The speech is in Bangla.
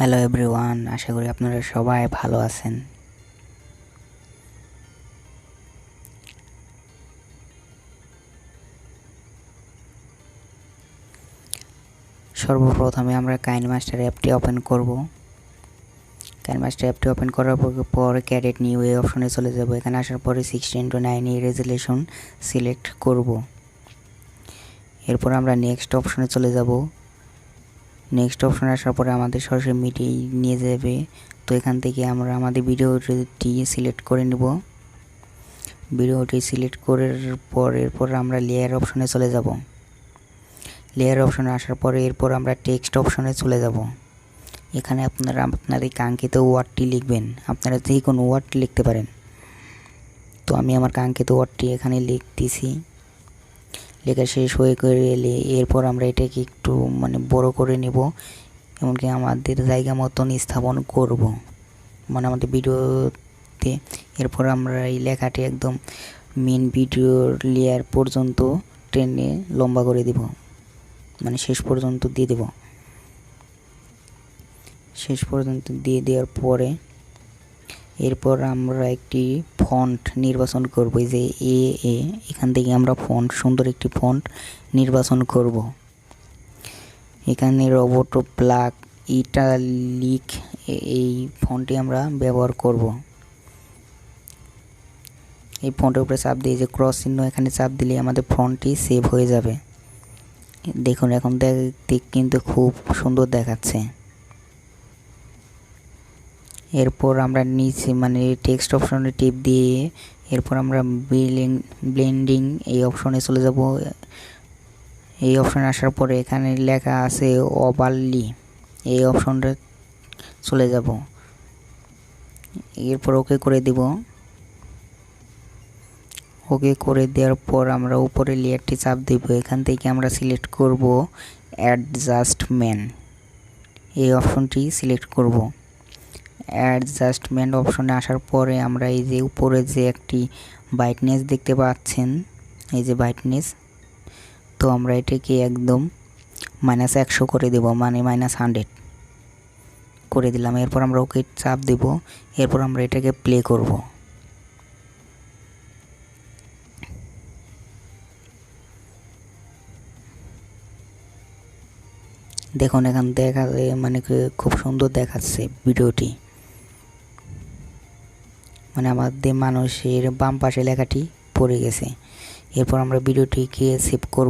হ্যালো এভরিওয়ান, আশা করি আপনারা সবাই ভালো আছেন। সর্বপ্রথমে আমরা কাইনমাস্টার অ্যাপটি ওপেন করব। কাইনমাস্টার অ্যাপটি ওপেন করার পর ক্যাডেট নিউ এই অপশনে চলে যাব। এখানে আসার পরে 16:9 এই রেজুলেশন সিলেক্ট করব। এরপর আমরা নেক্সট অপশনে চলে যাব। নেক্সট অপশনে আসার পরে আমাদের সরাসরি মিডিয়া নিয়ে যাবে। তো এখান থেকে আমরা আমাদের ভিডিওটি সিলেক্ট করে নেব। ভিডিওটি সিলেক্ট করার পর এরপর আমরা লেয়ার অপশনে চলে যাব। লেয়ার অপশনে আসার পরে এরপর আমরা টেক্সট অপশনে চলে যাব। এখানে আপনারা আপনাদের কাঙ্ক্ষিত ওয়ার্ডটি লিখবেন। আপনারা যে কোনো ওয়ার্ডটি লিখতে পারেন। তো আমি আমার কাঙ্ক্ষিত ওয়ার্ডটি এখানে লিখতেছি। লেখা শেষ হয়ে গেলে এরপর আমরা এটাকে একটু বড় করে নেব, এমনকি আমাদের জায়গা মতন স্থাপন করব, আমাদের ভিডিওতে। এরপর আমরা এই লেখাটি একদম মেন ভিডিওর লেয়ার পর্যন্ত টেনে লম্বা করে দেব, শেষ পর্যন্ত দিয়ে দেব। শেষ পর্যন্ত দিয়ে দেওয়ার পরে এরপর আমরা একটি ফন্ট নির্বাচন করব। এই যে এখান থেকে আমরা সুন্দর একটি ফন্ট নির্বাচন করব। এখানে রোবোট ব্ল্যাক ইটালিক এই ফন্টটি আমরা ব্যবহার করব। এই ফন্টের উপরে চাপ দিয়ে যে ক্রস চিহ্ন এখানে চাপ দিলে আমাদের ফন্টটি সেভ হয়ে যাবে। দেখুন এখন দেখতে কিন্তু খুব সুন্দর দেখাচ্ছে। এরপর আমরা নিচে টেক্সট অপশনে টিপ দিয়ে এরপর আমরা ব্লেন্ডিং এই অপশনে চলে যাব। এই অপশনে আসার পরে এখানে লেখা আছে ওভারলি, এই অপশনটা চলে যাব। এরপর ওকে করে দিব। ওকে করে দেওয়ার পর আমরা উপরে লেয়ারটি চাপ দেব। এখান থেকে আমরা সিলেক্ট করব অ্যাডজাস্টমেন্ট, এই অপশনটি সিলেক্ট করব। অ্যাডজাস্টমেন্ট অপশনে আসার পরে আমরা এই যে উপরে যে একটি ব্রাইটনেস দেখতে পাচ্ছেন, এই যে ব্রাইটনেস, তো আমরা এটাকে একদম -100 করে দেব, -100 করে দিলাম। এরপর আমরা ওকে চাপ দেব। এরপর আমরা এটাকে প্লে করব। দেখুন এখান দেখালে খুব সুন্দর দেখাচ্ছে ভিডিওটি। আমাদের মানুষের বাম পাশে লেখাটি পড়ে গেছে। এরপর আমরা ভিডিওটিকে সেভ করব।